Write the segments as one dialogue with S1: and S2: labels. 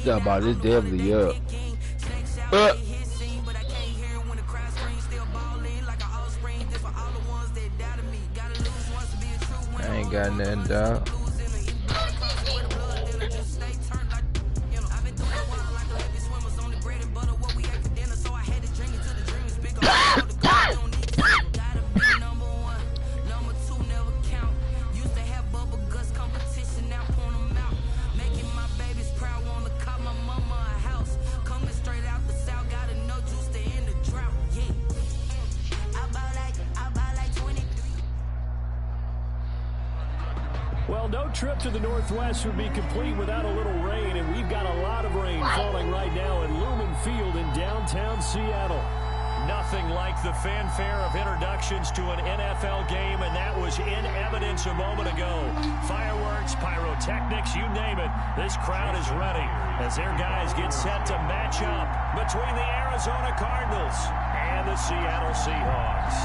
S1: That about this definitely up. I ain't got nothing, dog.
S2: Well, no trip to the Northwest would be complete without a little rain, and we've got a lot of rain falling right now at Lumen Field in downtown Seattle. Nothing like the fanfare of introductions to an NFL game, and that was in evidence a moment ago. Fireworks, pyrotechnics, you name it. This crowd is ready as their guys get set to match up between the Arizona Cardinals and the Seattle Seahawks.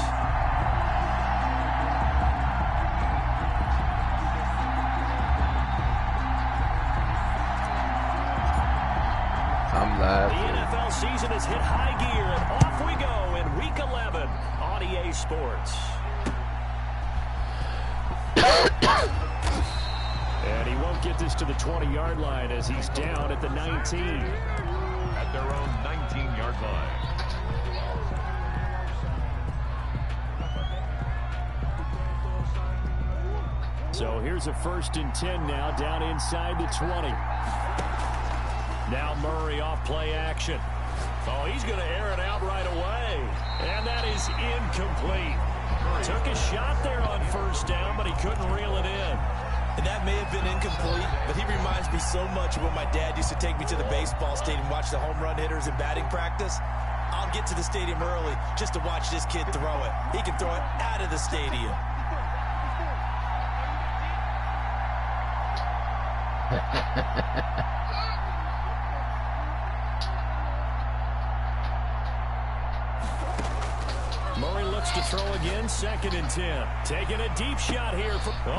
S2: The NFL season has hit high gear, and off we go in Week 11 on EA Sports. And he won't get this to the 20-yard line as he's down at the 19.
S3: At their own 19-yard line.
S2: So here's a 1st and 10 now, down inside the 20. Now Murray off play action. Oh, he's going to air it out right away. And that is incomplete. Took a shot there on 1st down, but he couldn't reel it in.
S4: And that may have been incomplete, but he reminds me so much of when my dad used to take me to the baseball stadium, watch the home run hitters in batting practice. I'll get to the stadium early just to watch this kid throw it. He can throw it out of the stadium.
S2: Murray looks to throw again, 2nd and 10. Taking a deep shot here.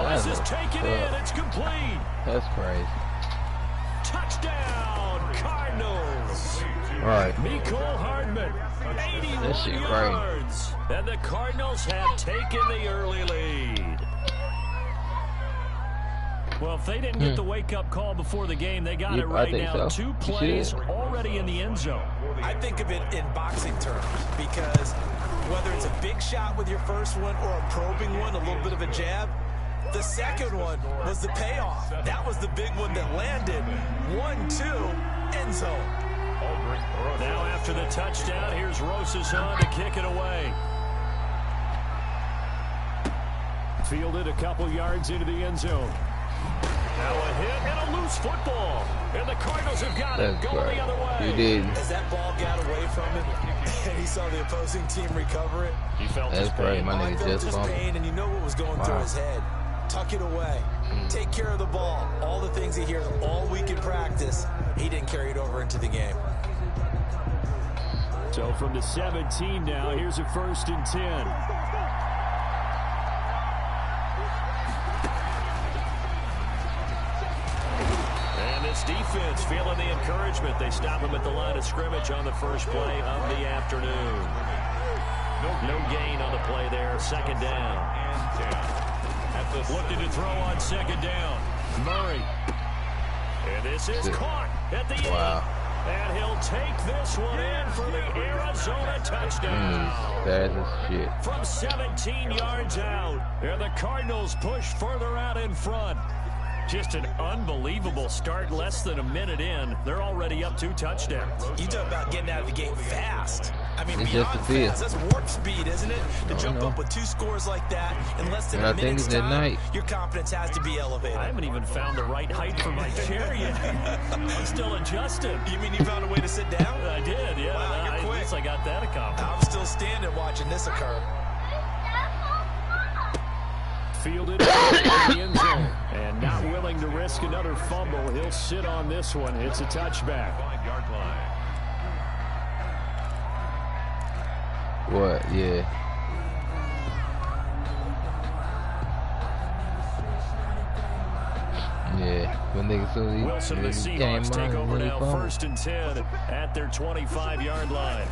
S2: This is taken in. It's complete.
S1: That's crazy.
S2: Touchdown, Cardinals.
S1: All right.
S2: Mecole Hardman, 81 yards. And the Cardinals have taken the early lead. Well, if they didn't get the wake-up call before the game, they got it right now.
S1: So.
S2: 2 plays already in the end zone.
S4: I think of it in boxing terms because whether it's a big shot with your first one or a probing one, a little bit of a jab, the second one was the payoff. That was the big one that landed. 1-2, end zone.
S2: Now after the touchdown, here's Rosas on to kick it away. Fielded a couple yards into the end zone. Now a hit and a loose football. And the Cardinals have got it going the other way.
S1: You did.
S4: As that ball got away from him, and he saw the opposing team recover it.
S2: He felt
S1: his pain. My nigga just
S4: his pain, and you know what was going through his head. Tuck it away. Take care of the ball. All the things he hears all week in practice, he didn't carry it over into the game.
S2: So from the 17 now, here's a 1st and 10. Defense feeling the encouragement. They stop him at the line of scrimmage on the first play of the afternoon. No gain on the play there. 2nd down. Looking to throw on 2nd down. Murray. And this is caught at the end. And he'll take this one in for the Arizona touchdown.
S1: That is shit.
S2: From 17 yards out. And the Cardinals push further out in front. Just an unbelievable start. Less than a minute in, they're already up 2 touchdowns.
S4: You talk about getting out of the gate fast. I mean,
S1: it's
S4: beyond
S1: just a
S4: fast. That's warp speed, isn't it? To jump up with 2 scores like that in less than a minute's time, your confidence has to be elevated.
S2: I haven't even found the right height for my chair yet. I'm still adjusting.
S4: You mean you found a way to sit down?
S2: I did, yeah.
S4: Wow, you're quick.
S2: At least I got that accomplished.
S4: I'm still standing watching this occur.
S2: Fielded in the end zone. And not willing to risk another fumble. He'll sit on this one. It's a touchback.
S3: 5-yard line.
S1: What? Yeah. Yeah, when niggas so
S2: Wilson and the Seahawks take over now, 1st and 10 at their 25-yard line.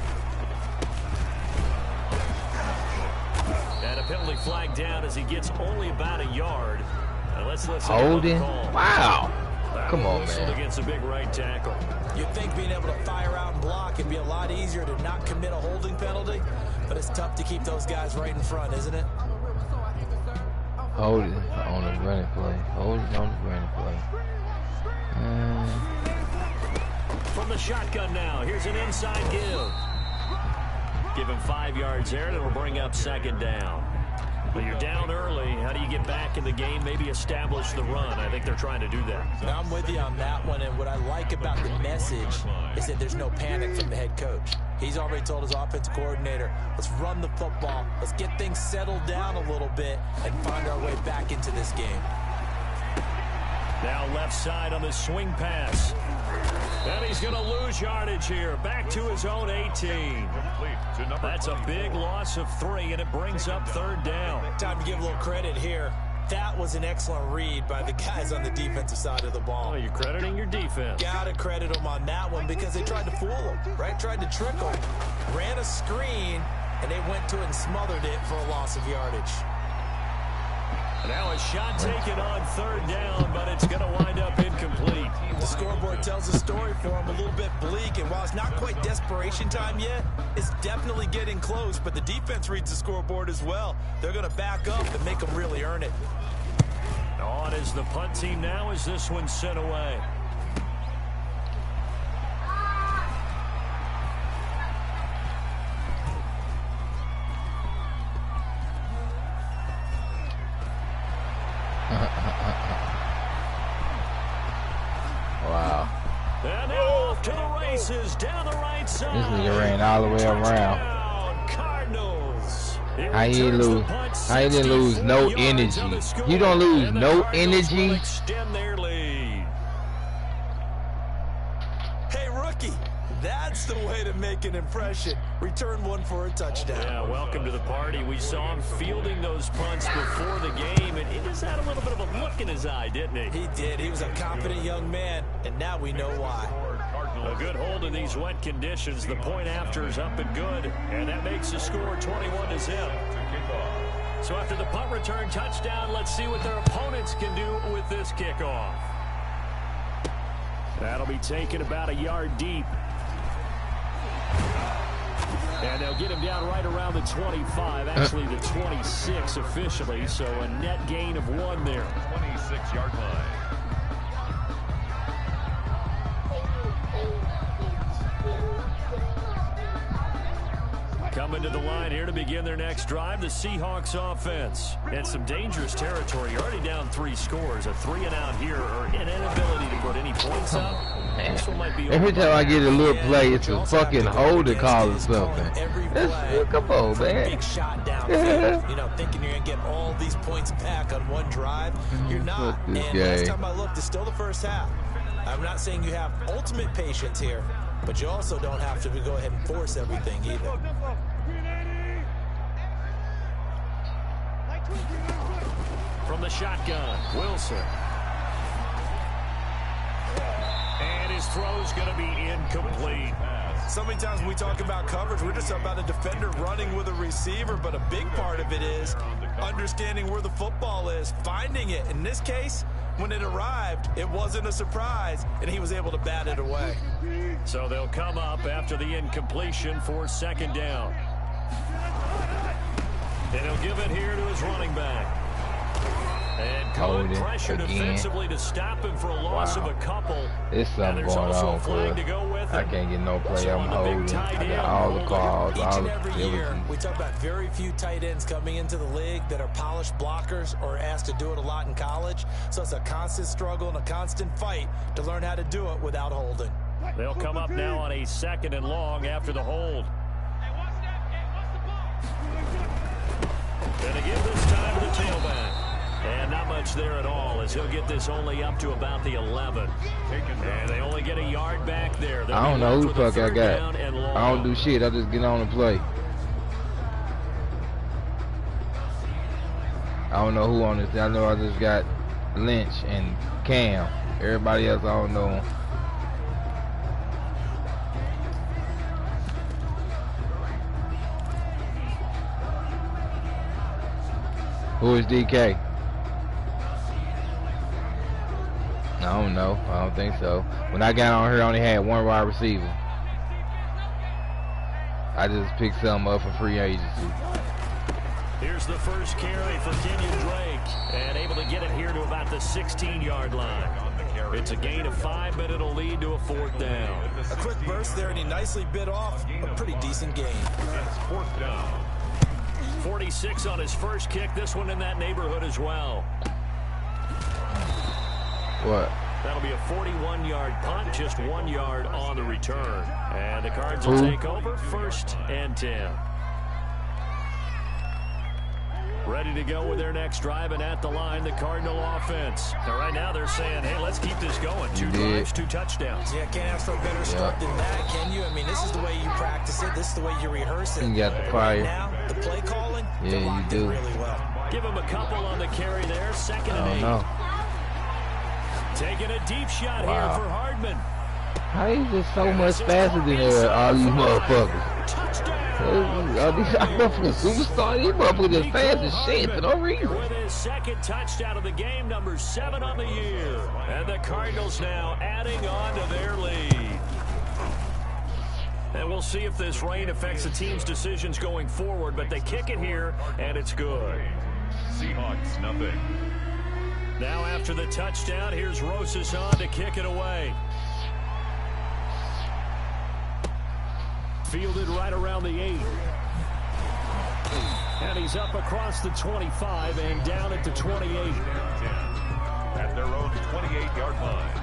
S2: And a penalty flag down as he gets only about a yard. And let's listen.
S1: Holding? Wow. Come on, man.
S2: Against a big right tackle.
S4: You'd think being able to fire out and block would be a lot easier to not commit a holding penalty, but it's tough to keep those guys right in front, isn't it?
S1: Hold it on the running play. Hold it on the running play.
S2: From the shotgun now, here's an inside give. Give him 5 yards there, and it'll bring up 2nd down. But you're down early. How do you get back in the game? Maybe establish the run. I think they're trying to do that.
S4: Now, I'm with you on that one, and what I like about the message is that there's no panic from the head coach. He's already told his offensive coordinator, let's run the football, let's get things settled down a little bit, and find our way back into this game.
S2: Now left side on the swing pass. And he's going to lose yardage here. Back to his own 18. That's a big loss of 3, and it brings up 3rd down.
S4: Time to give a little credit here. That was an excellent read by the guys on the defensive side of the ball.
S2: Oh, you're crediting your defense.
S4: Gotta credit them on that one because they tried to fool them, right? Tried to trick them. Ran a screen, and they went to it and smothered it for a loss of yardage.
S2: Now a shot taken on 3rd down, but it's going to wind up incomplete.
S4: The scoreboard tells the story for him, a little bit bleak, and while it's not quite desperation time yet, it's definitely getting close, but the defense reads the scoreboard as well. They're going to back up and make them really earn it.
S2: On is the punt team now as this one's sent away.
S1: Wow.
S2: And now off to the races down the right side.
S1: This nigga ran all the way around.
S2: Cardinals.
S1: How you lose? How you didn't lose no energy? You don't lose no energy.
S2: Extend their lead.
S4: Hey, rookie, that's the way to make an impression. Return one for a touchdown.
S2: Yeah, welcome to the party. We saw him fielding those punts before the game, and he just had a little bit of a look in his eye, didn't he?
S4: He did. He was a confident young man, and now we know why.
S2: A good hold in these wet conditions. The point after is up and good, and that makes the score 21-0. So after the punt return touchdown, let's see what their opponents can do with this kickoff. That'll be taken about a yard deep. And they'll get him down right around the 25, actually the 26 officially, so a net gain of 1 there.
S3: 26-yard line.
S2: Coming to the line here to begin their next drive, the Seahawks offense. And some dangerous territory. You're already down 3 scores. A 3-and-out here, or an inability to put any points up. This one might be
S1: Every time I get a little play, it's a fucking holding call or something. Come on, man.
S4: Big shot downfield. You know, thinking you're going to get all these points back on one drive. You're not. And last time I looked, it's still the first half. I'm not saying you have ultimate patience here, but you also don't have to go ahead and force everything either.
S2: From the shotgun, Wilson. And his throw's going to be incomplete.
S4: So many times when we talk about coverage, we're just talking about a defender running with a receiver, but a big part of it is understanding where the football is, finding it. In this case, when it arrived, it wasn't a surprise, and he was able to bat it away.
S2: So they'll come up after the incompletion for 2nd down. And he'll give it here to his running back. And good pressure defensively to stop him for a loss of a couple.
S1: There's something going on, bro. I can't get no play. I'm holding. I got all the calls, all
S4: and
S1: the
S4: every year, we talk about very few tight ends coming into the league that are polished blockers or asked to do it a lot in college. So it's a constant struggle and a constant fight to learn how to do it without holding.
S2: They'll come up now on a 2nd and long after the hold. And again this time to the tailback. And not much there at all as he'll get this only up to about the 11. And they only get a yard back there.
S1: I don't know who the fuck I got. I don't do shit. I just get on and play. I don't know who on this. I know I just got Lynch and Cam. Everybody else, I don't know. Who is DK? I don't know. I don't think so. When I got on here, I only had one wide receiver. I just picked something up for free agency.
S2: Here's the first carry for Kenyon Drake, and able to get it here to about the 16-yard line. It's a gain of 5, but it'll lead to a 4th down.
S4: A quick burst there, and he nicely bit off a pretty decent gain.
S3: It's 4th down.
S2: 46 on his first kick. This one in that neighborhood as well.
S1: What?
S2: That'll be a 41-yard punt, just 1 yard on the return. And the Cards will take over 1st and 10. Ready to go with their next drive, and at the line, the Cardinal offense. Now, right now, they're saying, hey, let's keep this going. 2 drives, 2 touchdowns.
S4: Yeah, can't ask for a better start than that, can you? I mean, this is the way you practice it. This is the way you rehearse it.
S1: You got the fire.
S4: Right now, the play calling,
S1: Yeah, you do.
S4: Really well.
S2: Give him a couple on the carry there. 2nd and 8.
S1: No.
S2: Taking a deep shot here for Hardman.
S1: How is this so much faster than all you motherfuckers? All these motherfuckers superstars, these motherfuckers as fast as shit for no reason.
S2: With his 2nd touchdown of the game, number 7 on the year. And the Cardinals now adding on to their lead. And we'll see if this rain affects the team's decisions going forward, but they kick it here, and it's good.
S3: Seahawks, nothing.
S2: Now after the touchdown, here's Rosas on to kick it away. Fielded right around the 8. And he's up across the 25 and down at the 28.
S3: At their own 28-yard line.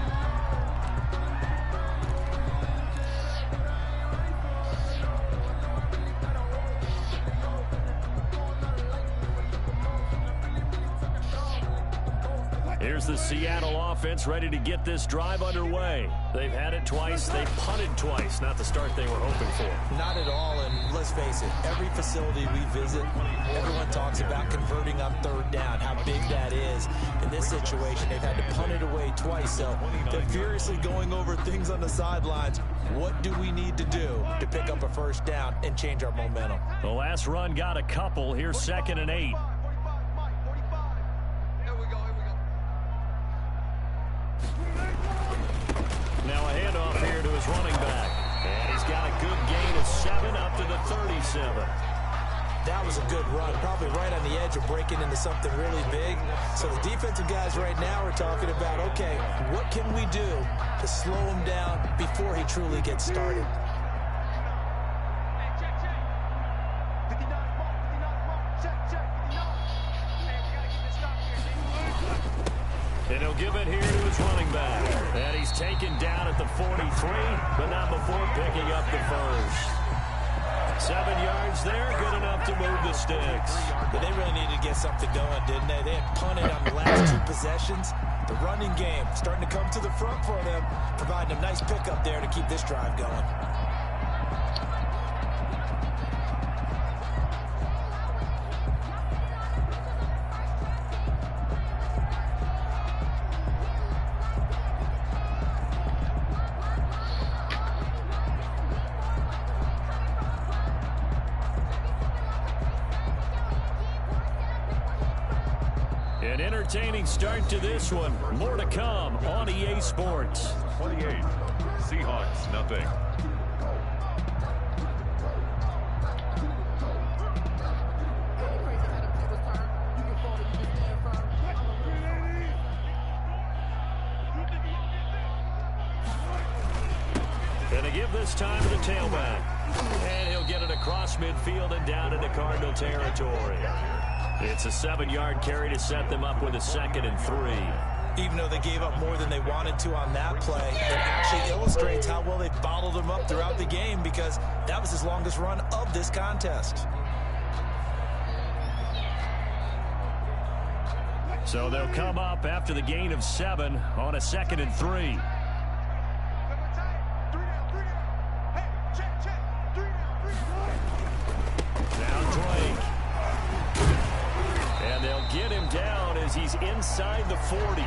S2: Here's the Seattle offense ready to get this drive underway. They've had it twice. They've punted twice. Not the start they were hoping for.
S4: Not at all, and let's face it, every facility we visit, everyone talks about converting on 3rd down, how big that is. In this situation, they've had to punt it away twice, so they're furiously going over things on the sidelines. What do we need to do to pick up a 1st down and change our momentum?
S2: The last run got a couple. Here's 2nd and 8. Now a handoff here to his running back. And he's got a good gain of 7 up to the 37.
S4: That was a good run, probably right on the edge of breaking into something really big. So the defensive guys right now are talking about, okay, what can we do to slow him down before he truly gets started?
S2: And he'll give it here to his running back. And he's taken down at the 43, but not before picking up the 1st. 7 yards there, good enough to move the sticks.
S4: But they really needed to get something going, didn't they? They had punted on the last 2 possessions. The running game starting to come to the front for them, providing a nice pickup there to keep this drive going.
S2: An entertaining start to this one. More to come on EA Sports.
S3: 28. Seahawks, nothing.
S2: Gonna give this time to the tailback. And he'll get it across midfield and down into Cardinal territory. It's a 7-yard carry to set them up with a 2nd and 3.
S4: Even though they gave up more than they wanted to on that play, it actually illustrates how well they followed him up throughout the game, because that was his longest run of this contest.
S2: So they'll come up after the gain of 7 on a 2nd and 3. Now Drake. And they'll get him down as as he's inside the 40.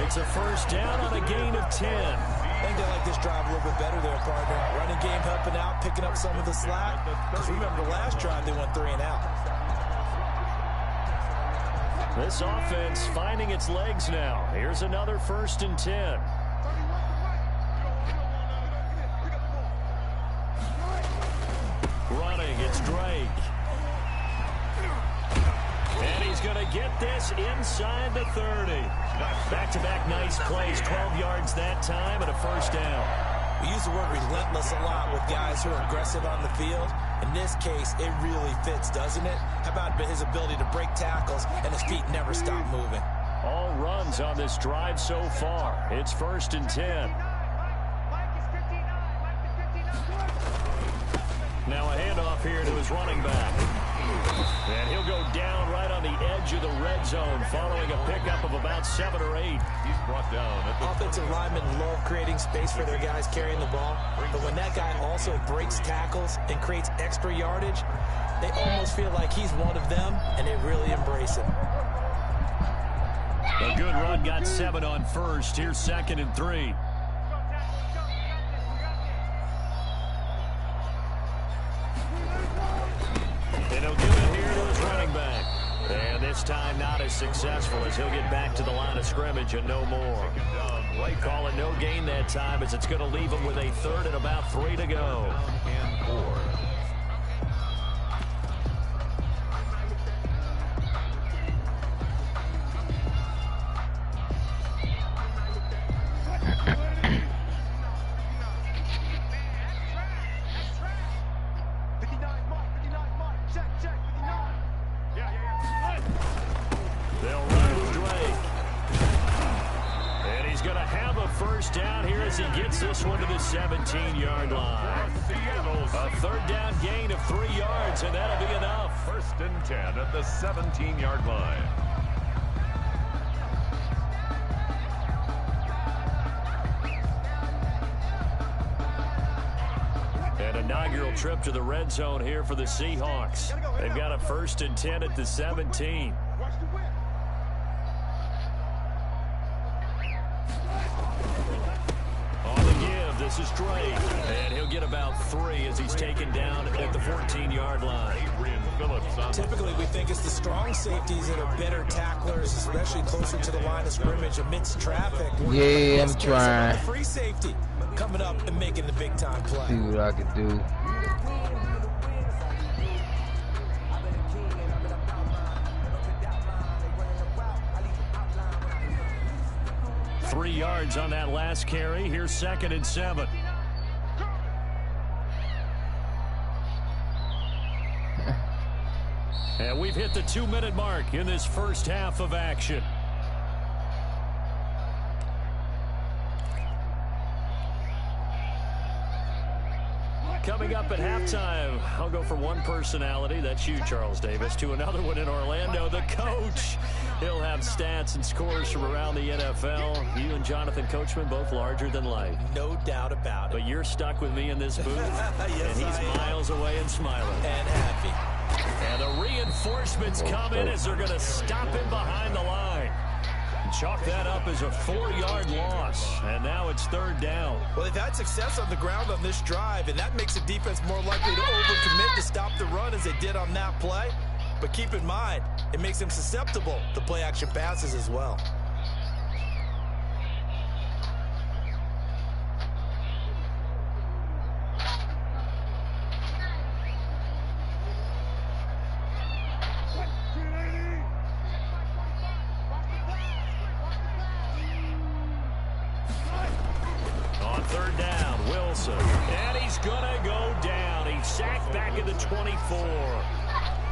S2: It's a first down on a gain of 10.
S4: I think they like this drive a little bit better there, partner. Running game helping out, picking up some of the slack. Because remember, last drive they went 3 and out.
S2: This offense finding its legs now. Here's another first and 10. Running, it's Drake. And he's going to get this inside the 30. Back-to-back nice plays, 12 yards that time and a first down.
S4: We use the word relentless a lot with guys who are aggressive on the field. In this case, it really fits, doesn't it? How about his ability to break tackles and his feet never stop moving?
S2: All runs on this drive so far. It's first and 10. Now a handoff here to his running back. And he'll go down right on the edge of the red zone following a pickup of about 7 or 8.
S3: He's brought down.
S4: Offensive linemen love creating space for their guys carrying the ball. But when that guy also breaks tackles and creates extra yardage, they almost feel like he's one of them, and they really embrace him.
S2: A good run got 7 on first. Here's second and 3. And he'll give it here to his running back. And this time not as successful as he'll get back to the line of scrimmage and no more. Call it no gain that time as it's going to leave him with a third and about 3 to go.
S3: And 4.
S2: They'll run with Drake. And he's going to have a first down here as he gets this one to the 17-yard line. A third down gain of 3 yards, and that'll be enough.
S3: First and 10 at the 17-yard line.
S2: An inaugural trip to the red zone here for the Seahawks. They've got a first and 10 at the 17. On the give, this is Drake. And he'll get about 3 as he's taken down at the 14-yard line.
S4: Typically, we think it's the strong safeties that are better tacklers, especially closer to the line of scrimmage amidst traffic.
S1: Yeah, I'm trying.
S4: Free safety coming up and making the big-time play.
S1: See what I can do.
S2: Three yards on that last carry. Here's second and 7. And we've hit the 2-minute mark in this first half of action. Coming up at halftime, I'll go from one personality, that's you, Charles Davis, to another one in Orlando, the coach. He'll have stats and scores from around the NFL. You and Jonathan Coachman, both larger than life.
S4: No doubt about it.
S2: But you're stuck with me in this booth,
S4: yes,
S2: and he's miles away and smiling.
S4: And happy.
S2: And the reinforcements come in as they're going to stop him behind the line. And chalk that up as a 4-yard loss. And now it's third down.
S4: Well, they've had success on the ground on this drive, and that makes the defense more likely to overcommit to stop the run as they did on that play. But keep in mind, it makes them susceptible to play-action passes as well.
S2: On third down, Wilson. And he's going to go down. He's sacked back at the 24.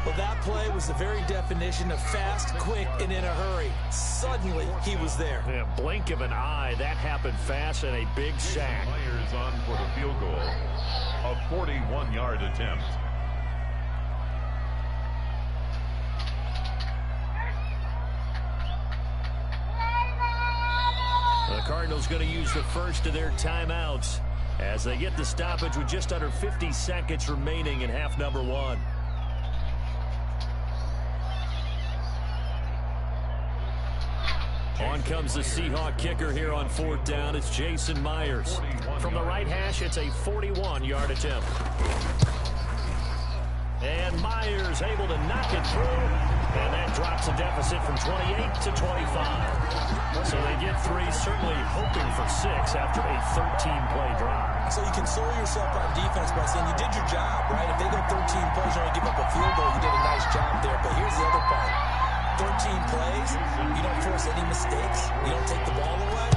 S4: Well, that play was the very definition of fast, quick, and in a hurry. Suddenly, he was there.
S2: Yeah, blink of an eye. That happened fast and a big sack.
S3: Myers on for the field goal. A 41-yard attempt.
S2: The Cardinals going to use the first of their timeouts as they get the stoppage with just under 50 seconds remaining in half number 1. On comes the Seahawk kicker here on 4th down. It's Jason Myers. From the right hash, it's a 41-yard attempt. And Myers able to knock it through. And that drops a deficit from 28 to 25. So they get 3, certainly hoping for 6 after a 13-play drive.
S4: So you console yourself on defense by saying you did your job, right? If they go 13 plays, you only give up a field goal, you did a nice job there. But here's the other part. 13 plays, you don't force any mistakes, you don't take the ball away.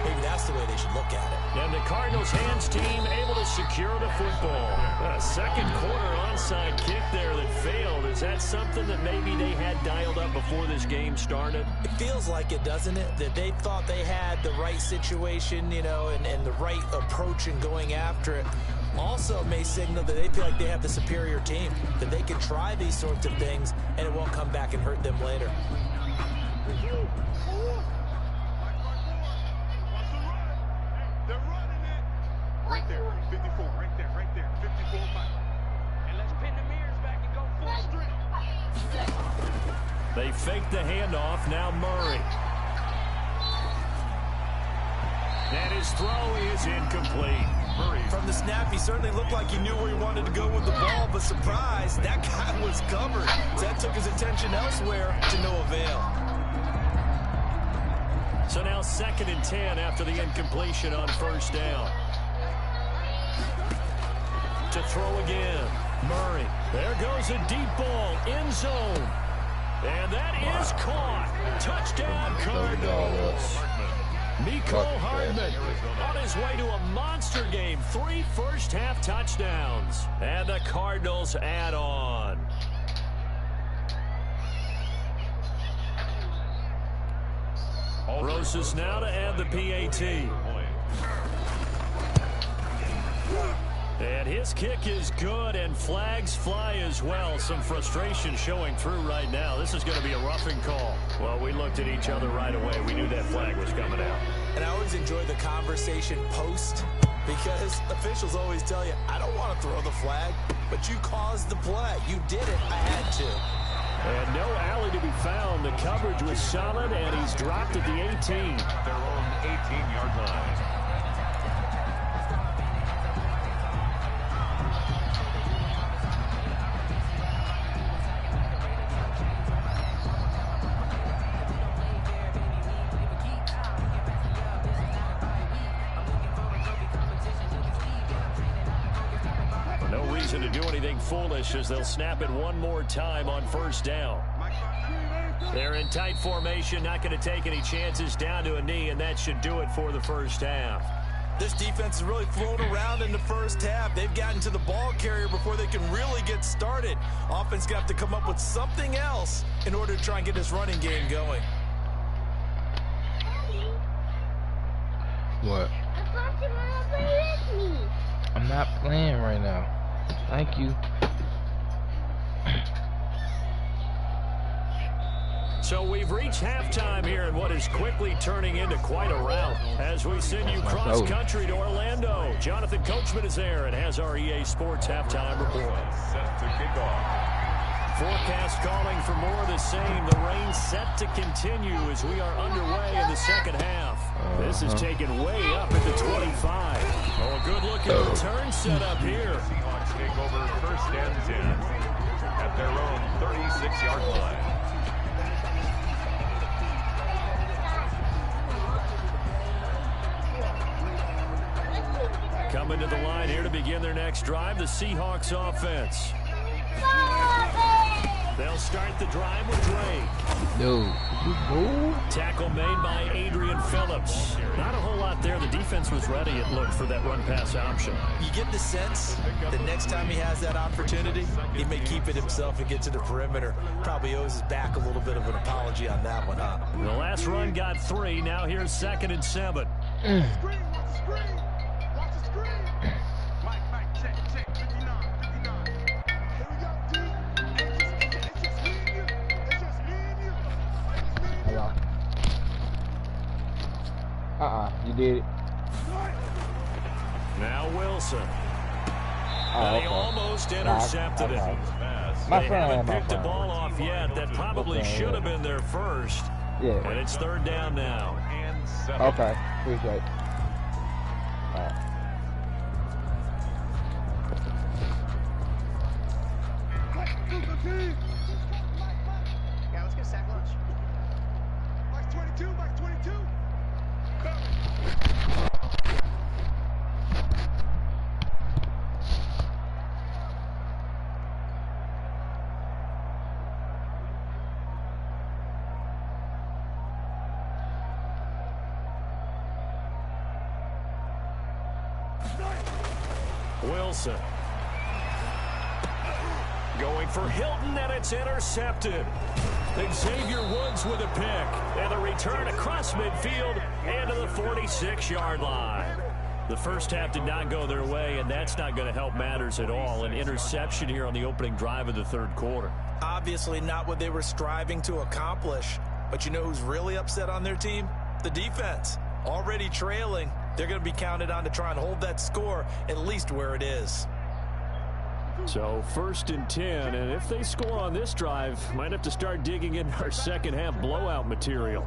S4: Maybe that's the way they should look at it.
S2: And the Cardinals hands team able to secure the football. A second quarter onside kick there that failed. Is that something that maybe they had dialed up before this game started?
S4: It feels like it, doesn't it? That they thought they had the right situation, you know, and the right approach in going after it. Also may signal that they feel like they have the superior team, that they can try these sorts of things and it won't come back and hurt them later.
S5: They're running it. Right there, 54, right there, 54 Mike. And let's pin the mirrors back and go full strength.
S2: They fake the handoff, now Murray. And his throw is incomplete.
S4: From the snap, he certainly looked like he knew where he wanted to go with the ball, but surprise, that guy was covered. So that took his attention elsewhere to no avail.
S2: So now 2nd and 10 after the incompletion on 1st down. To throw again, Murray. There goes a deep ball, end zone. And that is caught. Touchdown, Cardinals. Miko Hardman on his way to a monster game. 3 first-half touchdowns. And the Cardinals add on. Rosas now to add the PAT. And his kick is good, and flags fly as well. Some frustration showing through right now. This is going to be a roughing call. Well, we looked at each other right away. We knew that flag was coming out.
S4: And I always enjoy the conversation post, because officials always tell you, I don't want to throw the flag, but you caused the play. You did it. I had to.
S2: And no alley to be found. The coverage was solid, and he's dropped at the 18.
S3: Their own 18-yard line.
S2: To do anything foolish as they'll snap it one more time on 1st down. They're in tight formation, not going to take any chances, down to a knee, and that should do it for the 1st half.
S4: This defense has really flown around in the 1st half. They've gotten to the ball carrier before they can really get started. Offense got to come up with something else in order to try and get this running game going.
S1: What?
S6: I thought you wanted to play with me.
S1: I'm not playing right now. Thank you.
S2: So we've reached halftime here in what is quickly turning into quite a rout as we send you cross-country to Orlando. Jonathan Coachman is there and has our EA Sports halftime report.
S3: Set to kick off.
S2: Forecast calling for more of the same. The rain set to continue as we are underway in the 2nd half. This is taken way up at the 25. Oh, a good-looking return set up here.
S3: Seahawks take over 1st and 10 at their own 36-yard line.
S2: Coming to the line here to begin their next drive, the Seahawks offense. They'll start the drive with Drake.
S1: No.
S2: Tackle made by Adrian Phillips. Not a whole lot there. The defense was ready, it looked, for that run-pass option.
S4: You get the sense that next time he has that opportunity, he may keep it himself and get to the perimeter. Probably owes his back a little bit of an apology on that one, huh?
S2: The last run got 3. Now here's 2nd and 7.
S1: You did it.
S2: Now Wilson.
S1: Oh,
S2: They almost intercepted it.
S1: My
S2: They
S1: friend,
S2: haven't picked the ball off yet. That probably should have been their first.
S1: Yeah.
S2: And it's third down now.
S3: And 7.
S1: Okay. Appreciate it. All right.
S5: Yeah, let's get sack lunch. Mike's 22, Mike's 22.
S2: Wilson. Going for Hilton, and it's intercepted. Xavier Woods with a pick, and a return across midfield and to the 46-yard line. The first half did not go their way, and that's not going to help matters at all. An interception here on the opening drive of the third quarter.
S4: Obviously not what they were striving to accomplish. But you know who's really upset on their team? The defense. Already trailing. They're going to be counted on to try and hold that score at least where it is.
S2: So 1st and 10, and if they score on this drive, might have to start digging in our second half blowout material.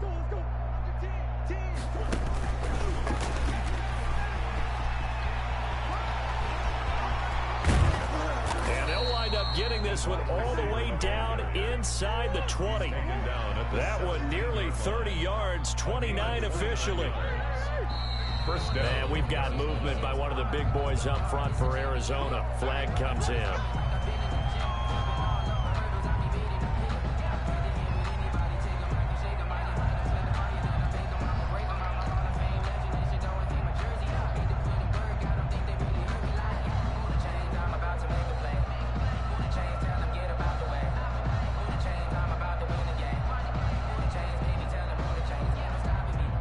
S2: And they'll wind up getting this one all the way down inside the 20. That one nearly 30 yards, 29 officially.
S3: First down.
S2: And we've got movement by one of the big boys up front for Arizona. Flag comes in.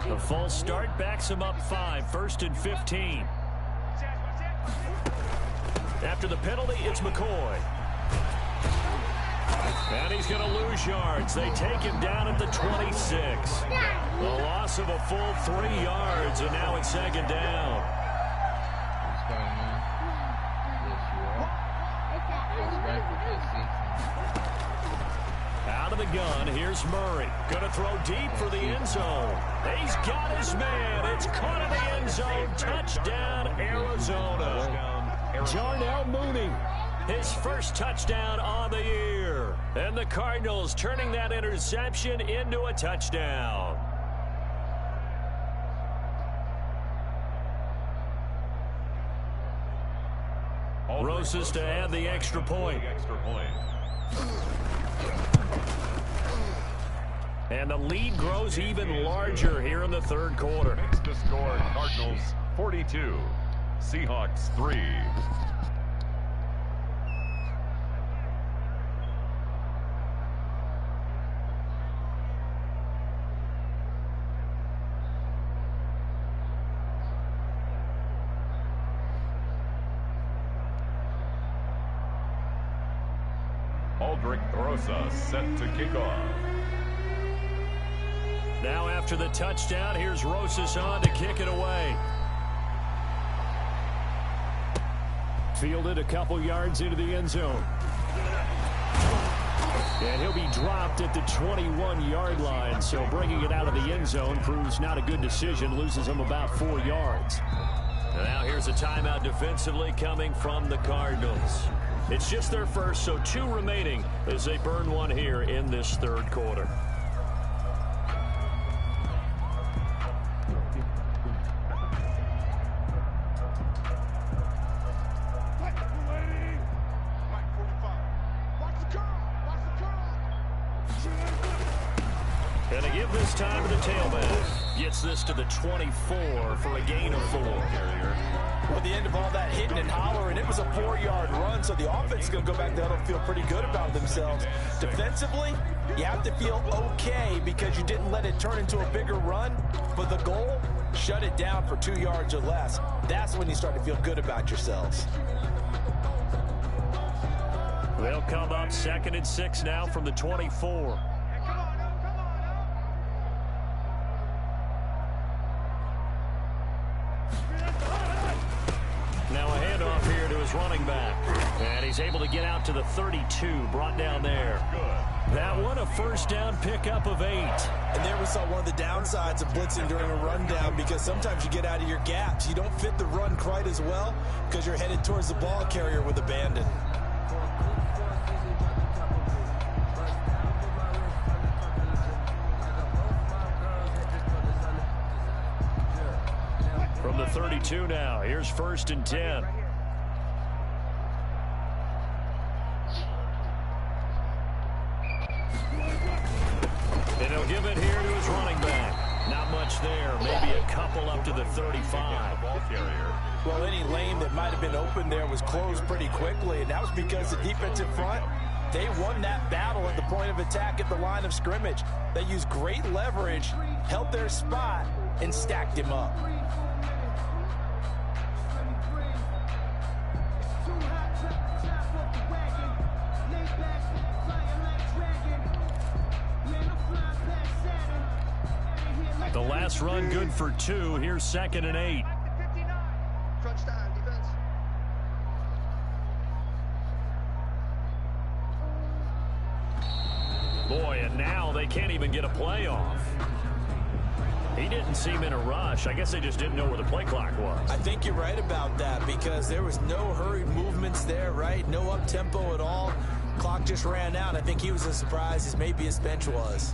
S2: A false start backs him up 5, 1st and 15. After the penalty, it's McCoy. And he's going to lose yards. They take him down at the 26. The loss of a full 3 yards, and now it's second down. Out of the gun, here's Murray. Going to throw deep for the end zone. He's got his man. It's caught in the end zone. Touchdown, Arizona. Jarnell Mooney, his first touchdown on the year. And the Cardinals turning that interception into a touchdown. Rosas to add the extra point. And the lead grows even larger here in the third quarter.
S3: Makes the score Cardinals 42, Seahawks 3. Aldrich Rosas set to kick off.
S2: Now after the touchdown, here's Rosas on to kick it away. Fielded a couple yards into the end zone. And he'll be dropped at the 21-yard line, so bringing it out of the end zone proves not a good decision, loses him about 4 yards. And now here's a timeout defensively coming from the Cardinals. It's just their first, so 2 remaining as they burn one here in this third quarter. And to give this time to the tailback. Gets this to the 24 for a gain of 4.
S4: Well, at the end of all that hitting and hollering, it was a 4-yard run, so the offense is going to go back there and feel pretty good about themselves. Defensively, you have to feel okay because you didn't let it turn into a bigger run, but the goal, shut it down for 2 yards or less. That's when you start to feel good about yourselves.
S2: They'll come up 2nd and 6 now from the 24. Now a handoff here to his his running back. And he's able to get out to the 32, brought down there. That one a first down pickup of 8.
S4: And there we saw one of the downsides of blitzing during a rundown, because sometimes you get out of your gaps. You don't fit the run quite as well because you're headed towards the ball carrier with abandon.
S2: From the 32 now, here's 1st and 10. And he'll give it here to his running back. Not much there, maybe a couple up to the 35.
S4: Well, any lane that might have been open there was closed pretty quickly, and that was because the defensive front, they won that battle at the point of attack at the line of scrimmage. They used great leverage, held their spot, and stacked him up.
S2: The last run good for 2. Here's 2nd and 8. Boy, and now they can't even get a play off. He didn't seem in a rush. I guess they just didn't know where the play clock was.
S4: I think you're right about that, because there was no hurried movements there, right? No up-tempo at all. Clock just ran out. I think he was as surprised as maybe his bench was.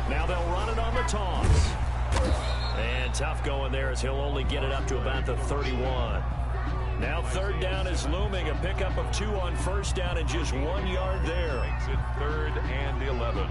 S2: Now they'll run it on the toss. And tough going there, as he'll only get it up to about the 31. Now 3rd down is looming. A pickup of 2 on 1st down and just 1 yard there.
S3: Makes it 3rd and 11.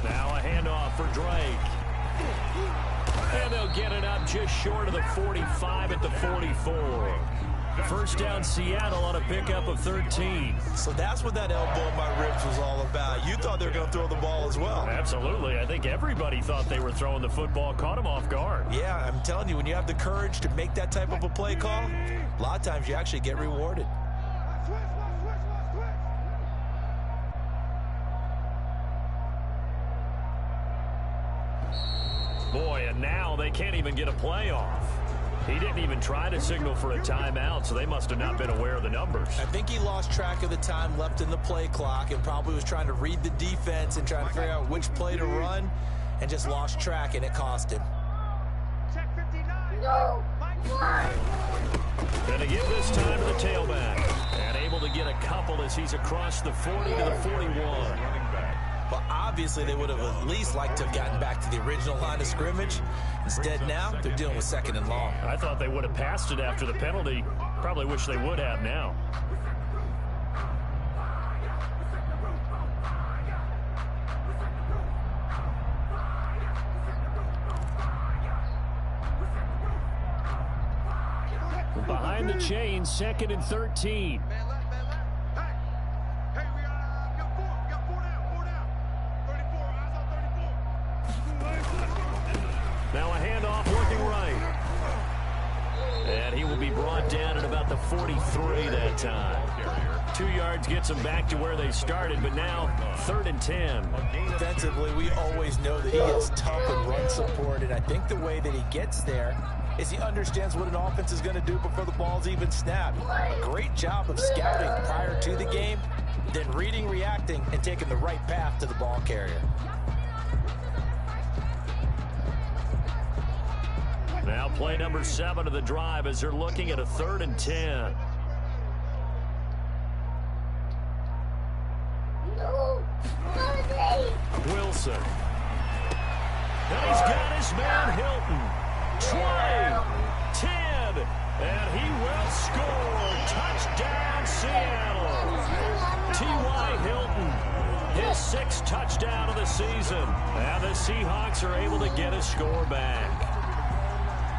S2: Now a handoff for Drake. And they'll get it up just short of the 45 at the 44. 1st down Seattle on a pickup of 13.
S4: So that's what that elbow in my ribs was all about. You thought they were going to throw the ball as well.
S2: Absolutely. I think everybody thought they were throwing the football, caught him off guard.
S4: Yeah, I'm telling you, when you have the courage to make that type of a play call, a lot of times you actually get rewarded.
S2: Boy, and now they can't even get a play off. He didn't even try to signal for a timeout, so they must have not been aware of the numbers.
S4: I think he lost track of the time left in the play clock and probably was trying to read the defense and trying to figure out which play to run, and just lost track, and it cost him.
S6: No.
S2: Going to give this time to the tailback. And able to get a couple as he's across the 40 to the 41.
S4: But obviously they would have at least liked to have gotten back to the original line of scrimmage. Instead now, they're dealing with 2nd and long.
S2: I thought they would have passed it after the penalty. Probably wish they would have now. Behind the chain, 2nd and 13. Now a handoff working right. And he will be brought down at about the 43 that time. 2 yards gets them back to where they started, but now 3rd and 10.
S4: Defensively, we always know that he is tough in run support, and I think the way that he gets there is he understands what an offense is going to do before the ball's even snapped. A great job of scouting prior to the game, then reading, reacting, and taking the right path to the ball carrier.
S2: Now play number 7 of the drive as they're looking at a 3rd and 10.
S6: No.
S2: Wilson. And he's got his man Hilton. 20, 10, and he will score. Touchdown, Seattle. T.Y. Hilton, his 6th touchdown of the season. And the Seahawks are able to get a score back.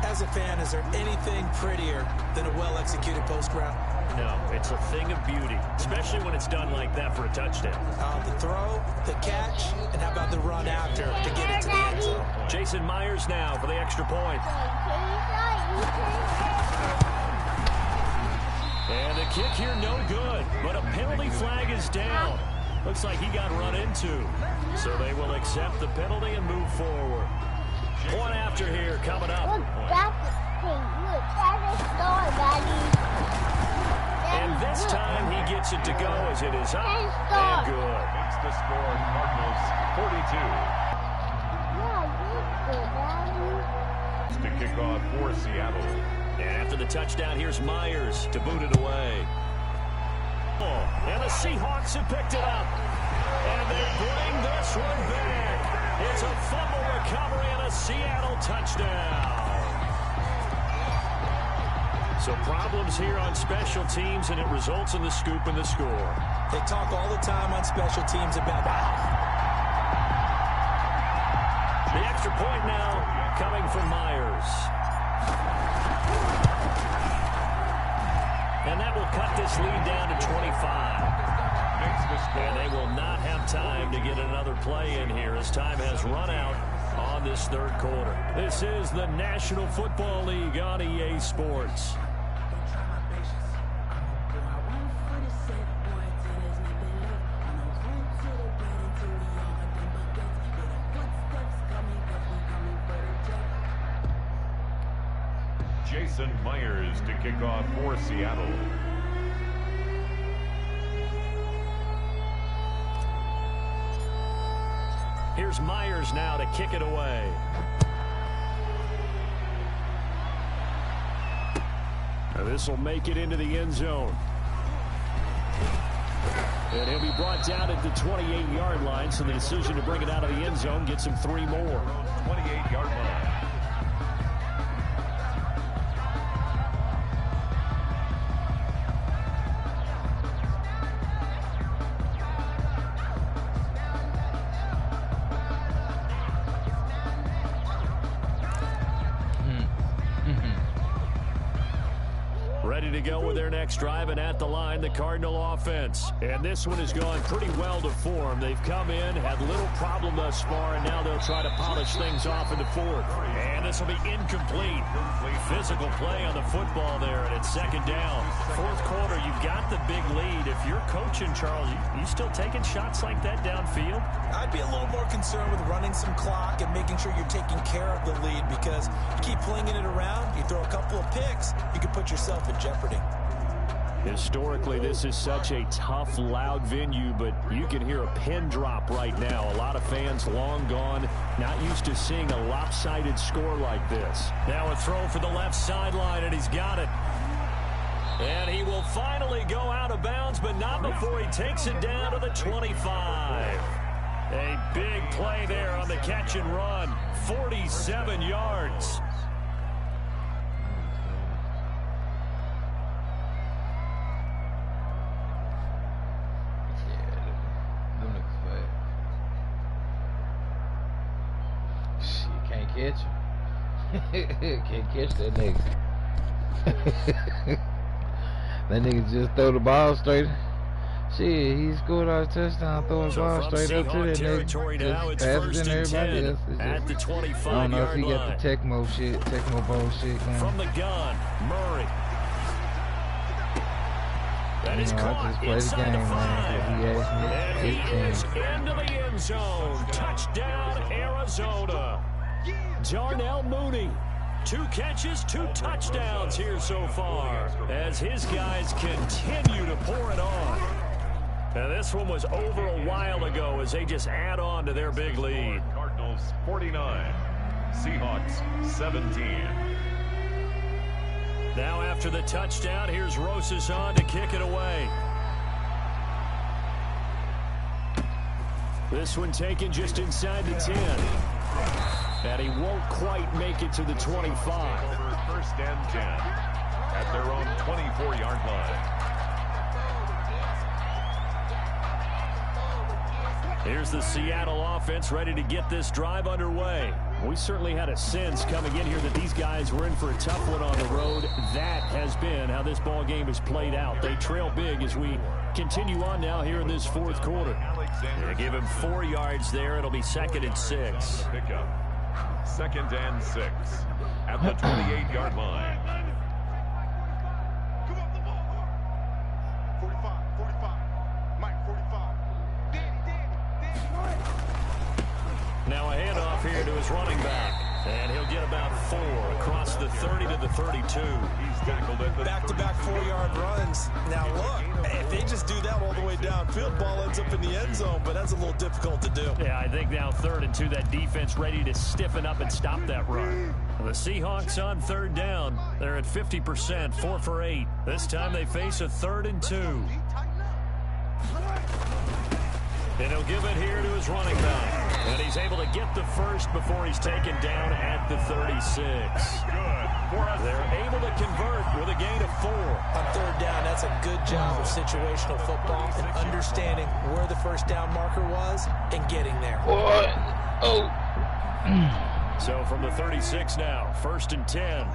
S4: As a fan, is there anything prettier than a well-executed post route?
S2: No, it's a thing of beauty, especially when it's done like that for a touchdown.
S4: The throw, the catch, and how about the run after to get it to the end zone?
S2: Jason Myers now for the extra point. And the kick here no good, but a penalty flag is down. Looks like he got run into. So they will accept the penalty and move forward. Point after here coming up.
S6: Look, that's a star, Daddy.
S2: And this time he gets it to go as it is up and good.
S3: Makes the score Cardinals 42. To kick off for Seattle.
S2: And after the touchdown, here's Myers to boot it away. And the Seahawks have picked it up. And they bring this one back. It's a fumble recovery and a Seattle touchdown. So problems here on special teams, and it results in the scoop and the score.
S4: They talk all the time on special teams about
S2: the extra point now coming from Myers. And that will cut this lead down to 25. And they will not have time to get another play in here as time has run out on this third quarter. This is the National Football League on EA Sports.
S3: Jason Myers to kick off for Seattle.
S2: Here's Myers now to kick it away. Now this will make it into the end zone. And he'll be brought down at the 28-yard line, so the decision to bring it out of the end zone gets him 3 more.
S3: 28-yard line.
S2: Ready to go with their next drive, and at the line, the Cardinal offense. And this one has gone pretty well to form. They've come in, had little problem thus far, and now they'll try to polish things off in the fourth. And this will be incomplete. Physical play on the football there, and it's second down. Fourth quarter, you've got the big lead. If you're coaching, Charles, you still taking shots like that downfield?
S4: I'd be a little more concerned with running some clock and making sure you're taking care of the lead, because you keep flinging it around, you throw a couple of picks, you could put yourself in jeopardy.
S2: Historically, this is such a tough, loud venue, but you can hear a pin drop right now. A lot of fans long gone, not used to seeing a lopsided score like this. Now a throw for the left sideline, and he's got it. And he will finally go out of bounds, but not before he takes it down to the 25. A big play there on the catch and run. 47 yards.
S1: Catch him. Can't catch that nigga. That nigga just throw the ball straight. Shit, he scored our touchdown, throwing the ball straight up to that nigga. Just faster than everybody else.
S2: At the 25-yard line.
S1: I don't know if he got the Tecmo Bowl shit going.
S2: From the gun, Murray. That is caught inside the 5. And he is into the end zone. Touchdown, Arizona. Darnell Mooney, 2 catches, 2 touchdowns here so far, as his guys continue to pour it on. Now this one was over a while ago as they just add on to their big lead.
S3: Cardinals 49, Seahawks 17.
S2: Now after the touchdown, here's Rosas on to kick it away. This one taken just inside the 10. And he won't quite make it to the 25.
S3: First and 10 at their own 24-yard line.
S2: Here's the Seattle offense ready to get this drive underway. We certainly had a sense coming in here that these guys were in for a tough one on the road. That has been how this ball game has played out. They trail big as we continue on now here in this fourth quarter. They give him 4 yards there. It'll be 2nd and 6.
S3: Pickup. 2nd and 6 at the 28-yard line.
S5: 45. Mike, 45.
S2: Now a handoff here to his running back. And he'll get about 4 across the 30 to the 32.
S3: He's tackled at the
S4: Back-to-back 4-yard runs. Now look, if they just do that all the way downfield, ball ends up in the end zone, but that's a little difficult to do.
S2: Yeah, I think now 3rd and 2, that defense ready to stiffen up and stop that run. The Seahawks on 3rd down. They're at 50%, 4 for 8. This time they face a 3rd and 2. And he'll give it here to his running back. And he's able to get the first before he's taken down at the 36. They're able to convert with a gain of 4.
S4: On 3rd down, that's a good job of situational football and understanding where the first down marker was and getting there.
S1: What? Oh.
S2: So from the 36 now, 1st and 10.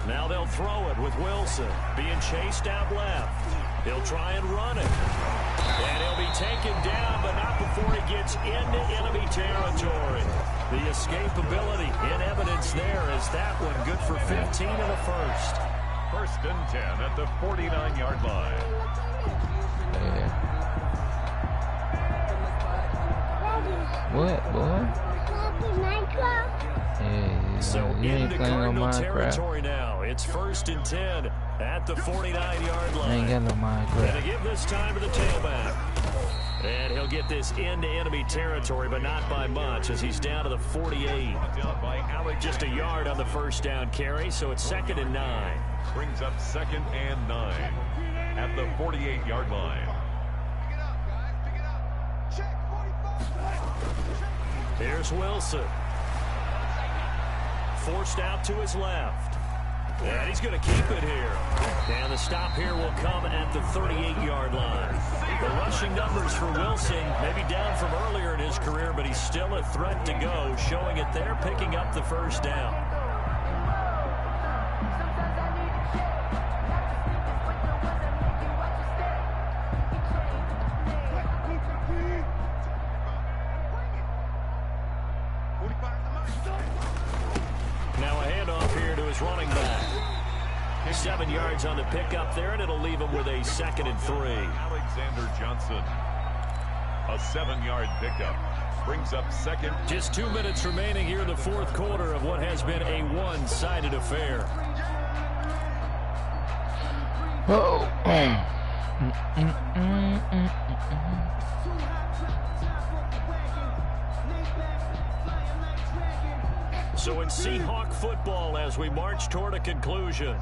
S2: Now they'll throw it with Wilson being chased out left. He'll try and run it. And he'll be taken down, but not before he gets into enemy territory. The escapability in evidence there is that one good for 15 and a first.
S3: 1st and 10 at the 49-yard line.
S1: Yeah. What, boy? Hey,
S2: So
S1: you ain't
S2: into
S1: playing no
S2: Cardinal
S1: Minecraft.
S2: territory now. It's 1st and 10 at the 49-yard
S1: I
S2: line.
S1: ain't got no
S2: And
S1: Minecraft.
S2: to give this time to the tailback. And he'll get this into enemy territory, but not by much as he's down to the 48.
S3: Down by Alex.
S2: Just a yard on the first down carry, so it's 2nd and 9.
S3: Brings up 2nd and 9 at the 48-yard line.
S2: Here's Wilson. Forced out to his left. And he's going to keep it here. And the stop here will come at the 38-yard line. The rushing numbers for Wilson maybe down from earlier in his career, but he's still a threat to go, showing it there, picking up the first down. Now a handoff here to his running back. 7 yards on the pickup there, and it'll leave him with a 2nd and 3.
S3: Alexander Johnson. A 7-yard pickup. Brings up 2nd.
S2: Just 2 minutes remaining here in the fourth quarter of what has been a one-sided affair.
S1: Oh.
S2: So in Seahawk football, as we march toward a conclusion,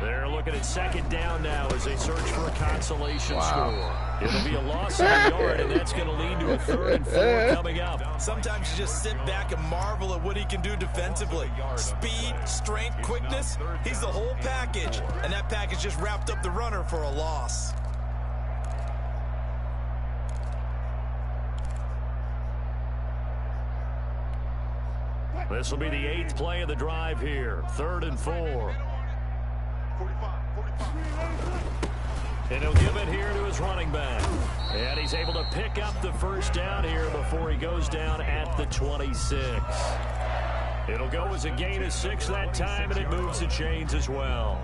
S2: they're looking at 2nd down now as they search for a consolation score. It'll be a loss of a yard, and that's going to lead to a 3rd and 4 coming up.
S4: Sometimes you just sit back and marvel at what he can do defensively. Speed, strength, quickness, he's the whole package. And that package just wrapped up the runner for a loss.
S2: This will be the 8th play of the drive here. 3rd and 4. And he'll give it here to his running back. And he's able to pick up the first down here before he goes down at the 26. It'll go as a gain of 6 that time, and it moves the chains as well.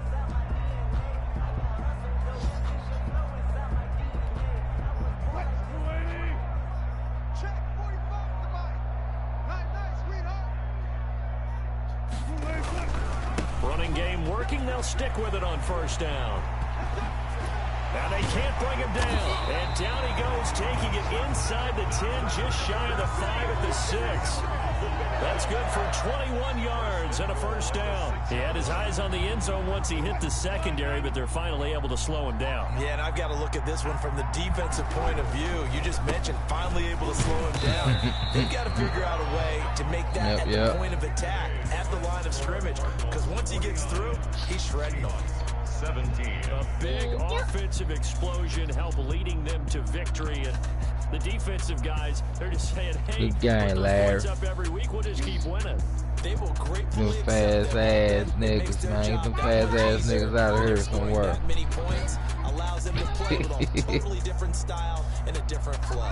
S2: Running game working. They'll stick with it on first down. Now they can't bring him down. And down he goes, taking it inside the 10, just shy of the 5 at the 6. That's good for 21 yards and a first down. He had his eyes on the end zone once he hit the secondary, but they're finally able to slow him down.
S4: Yeah, and I've got to look at this one from the defensive point of view. You just mentioned finally able to slow him down. They've got to figure out a way to make that at the point of attack, at the line of scrimmage, because once he gets through, he's shredding them.
S3: 17.
S2: A big offensive explosion helped leading them to victory. And the defensive guys, they're just saying, hey,
S1: good game, Larry.
S2: up every week, we'll just keep winning.
S4: They will
S1: Them fast ass niggas, man. Get them fast ass niggas out of here somewhere.
S4: Many points allows them to play with a totally different style and a different flow.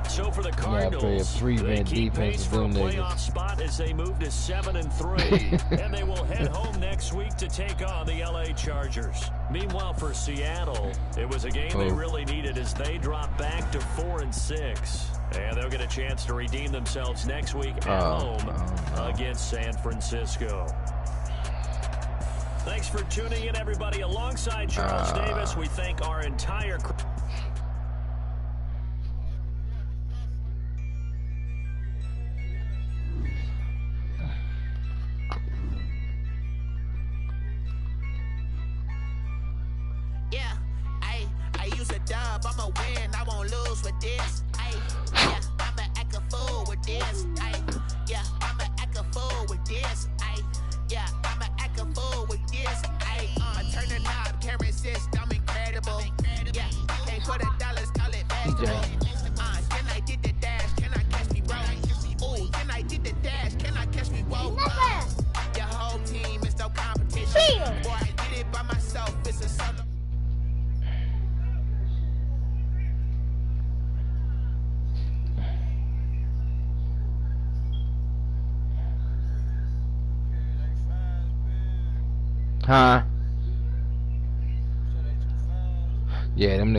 S2: So for the Cardinals, they keep pace for a playoff spot as they move to 7-3, and they will head home next week to take on the LA Chargers. Meanwhile, for Seattle, it was a game they really needed as they drop back to 4-6, and they'll get a chance to redeem themselves next week at home against San Francisco. Thanks for tuning in, everybody. Alongside Charles Davis, we thank our entire crew.
S7: I'ma win, I won't lose with this. Yeah, I'ma act a fool with this. Yeah, I'ma act a fool with this. Yeah, I'ma act a fool with this. I turn the knob, can't resist, I'm incredible. Yeah, can't put $1, call it basketball. Can I get the dash? Can I catch me roll? Ooh, can I get the dash? Can I catch me roll? Your whole team is no competition. Boy, I did it by myself, it's a solo.
S1: Huh? Yeah, them